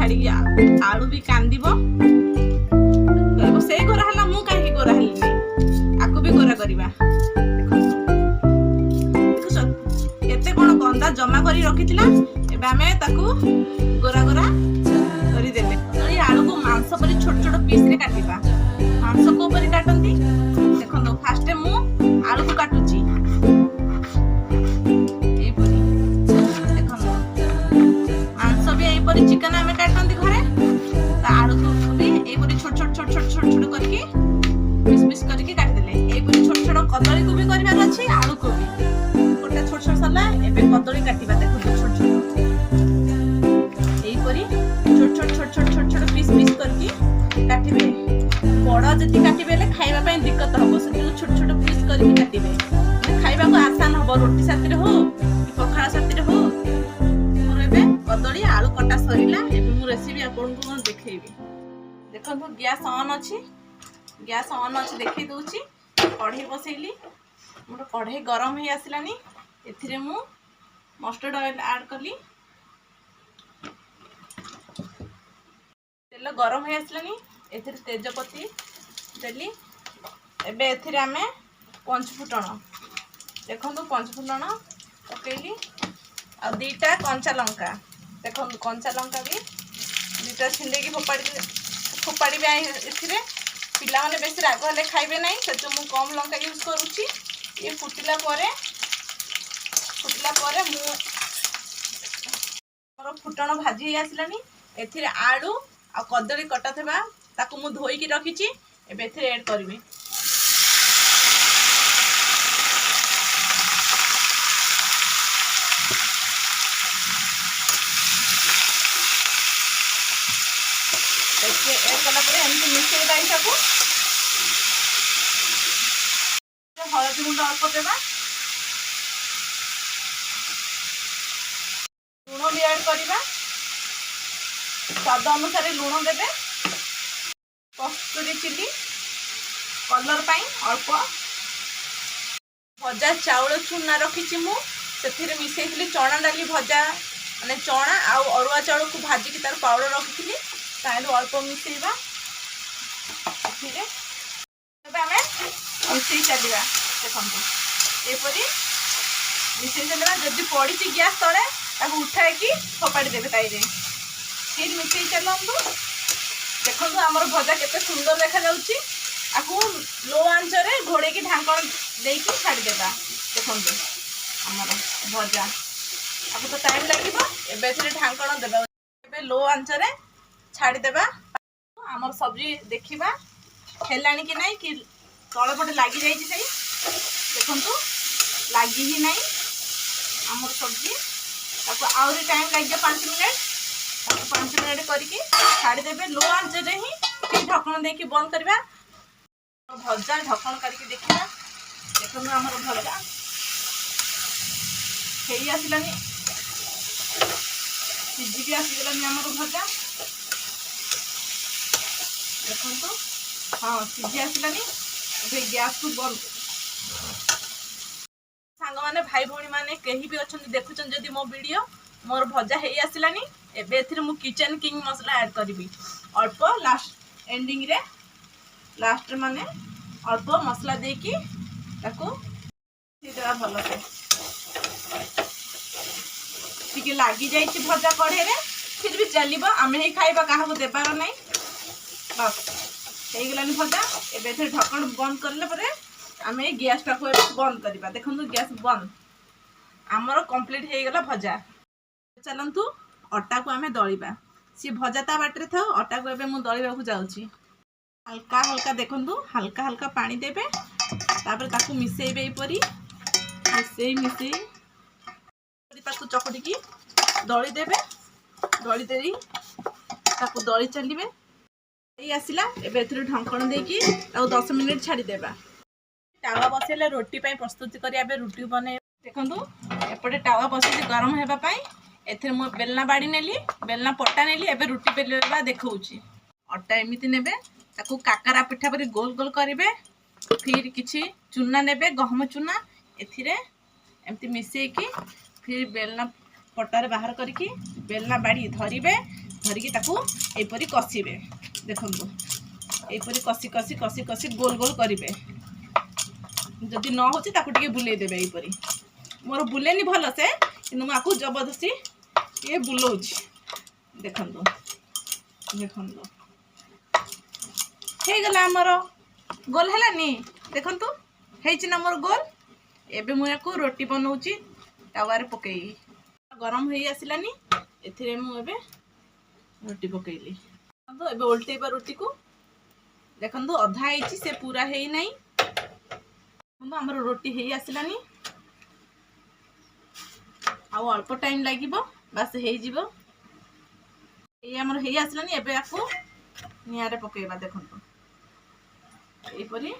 छाड़ी आलू भी कांदिबो कहबो से गोरा हला मु काहे गोरा हली आकु भी गोरा करिबा देखो केते कोन गंदा जमा करी रखिथिला एबे हमें ताकू गोरा गोरा करी देबे तो ये आलू को मांस परी छोट छोट पीस रे काटिबा मांस को परी काटंती देखो तो फास्ट मु आलू को काटुची ए परी देखो मांस भी ए परी चिकन हमें काटंती घरे तो आलू को भी ए परी छोट छोट छोट छोट छोट छोट करके पीस पीस करके काट देले ए परी छोट छोट कदली को भी करबार अछि आलू को भी गोटे छोट छोट सला एबे कदली काटिबा देखो छोट छोट ए परी छोट छोट छोट छोट छोट छोट पीस पीस करके काटिबे बड़ा जति काटिबे ले खाइबा पय दिक्कत हबो से छोट छोट पीस करके काटिबे खाइबा को आसान हबो रोटी साथी रे हो कि पखाड़ा साथी रे हो मोर एबे कदली आलू कटा सरिला एबे मु रेसिपी आपन को देखैबी देखंतु गैस ऑन अछि देखै दउची कढ़ई बसैली मोर कढ़ई गरम हे आसिलानी एथिरे मु मस्टर्ड ऑयल ऐड करली तेल गरम हे आसिलानी एथिरे तेजपत्ती देली एबे एथिरे आमे पंचफुटण देखंतु पंचफुटण पकेली आ दीटा कंचा लंका देखंतु कंचा लंका भी दीटा छिंडे की फोपाड़ी भी एथिरे पिला माने बेसी राग हले खाइबे नाही सेतो मु कम लंका यूज करूची ये फुटिला परे मु मोर फुटण भाजी आसिलानी एथिरे आलू आ कदली कटा थबा ताकू मु धोई की रखिची एबे एथिरे ऐड करबी एथिरे ऐड कला परे एमती मिक्स दाई सबु हळदी गुंड अल्प देबा लूण भी ऐड करिबा स्वाद अनुसार लूण देबे कस्तूरी चिली कलर पाई अल्प भजा चाउल चूना रखिची मु सेथिरे मिसेइतली चना डाली भजा माने चना आ अरुआ चाउल को भाजी की तार पाउडर रखितली ताइलो अल्प मिसेइबा फिरे तबे हमें मिसेइ चलिबा देखंतु एपरी मिसेइ चलिबा जदी पड़ी गैस तळे ताको उठाए की फोपाड़ी देबे ताइरे फिर मिसेइ चलंतु देखंतु हमर भजा केते सुंदर देखा जाउची आकु लो आंच रे घोड़े की ढांकण देकी छाडी देबा देखंतु हमर भजा आकु तो टाइम लागिबो एबे थरे ढांकण देबा एबे लो आंच रे छाडी देबा हमर सब्जी देखिबा हेलानी कि नाही कि तळे पटे लागि जाईची सही देखंतु लागि ही नाही हमर सब्जी ताको आउरी टाइम लागिया 5 मिनिट 5 मिनिट करके छाड़ी देबे लो आंच रे ही फिर ढक्कन देके बंद करबा भजा ढक्कन करके देखिबा देखो हमर भजा हेई आसिलानी सिजी भी आसी गेलानी हमर भजा देखो तो हां सिजी आसिलानी ए गैस को बंद सांग माने भाई भौणी माने कहीं भी अछन देखुचन जदी मो वीडियो मोर भजा हेई आसिलानी एबे एथिरे मु किचन किंग मसला ऐड करबी अल्प लास्ट एंडिंग रे लास्ट माने अल्प मसला देकी ताको सीधा भलो से ठीक लागी जाई छी भजा कढ़े रे फिर भी चलीबो आमे ही खाइबा काहा को देबार नै बस हेई गेलानी भजा एबे एथिरे ढक्कन बंद करले परे आमे गैस टाको बंद करबा देखंतु गैस बंद हमर कंप्लीट हेई गेला भजा चलंतु अटा को आमे दळीबा सी भजा ता बाटरे था अटा को एबे मु दळीबा को जाउची हल्का हल्का देखंतु हल्का हल्का पानी देबे तापर ताकू मिसेइबे एपरी मिसेई ताकू चकटी की दळी देबे दळी देरी ताकू दळी चलीबे एई आसिला एबे एथरे ढंकण देकी ताऊ 10 मिनिट छाडी देबा टावा बसेले रोटी पई प्रस्तुति करिया बे रोटी बने देखंतु एपटे टावा बसे गरम हेबा पई एथरे मो बेलना बाड़ी नेली बेलना पट्टा नेली एबे रोटी बेलबा देखौची अटा एमिति नेबे ताकू काकरा पिठा परि गोल गोल करिवे फिर किछि चूना नेबे गहम चूना एथिरे एमती मिसेई की फिर बेलना पट्टा रे बाहर करके बेलना बाड़ी धरिबे धरिकी ताकू एपरी कषिबे देखंतु एपरी कषि कषि कषि कषि गोल गोल करिवे जदि न होची ताकू टिके बुले देबे एपरी मोर बुलेनी भल से किंतु माकू जबरदस्ती ये बुलौची देखंतु देखंतु हे गला हमर गोल हलानी देखंतु हेची ना मोर गोल एबे मु याकू रोटी बनौची तावारे पकेई गरम होई आसिलानी एथिरे मु एबे रोटी पकेइली तो एबे उल्टेबा रोटी को देखंतु अधा हेची से पूरा हेई नै हमर रोटी हेई आसिलानी आ अल्प टाइम लागिबो बस हेई जिवो ए हमर हेई आसिलानी एबे याकू नियारे पकेइबा देखंतु एपरी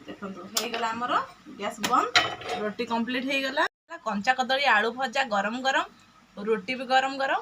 देखंतु हे गला हमर गैस बंद रोटी कंप्लीट हे गला कंचा कदली आलू भजा गरम गरम रोटी भी गरम गरम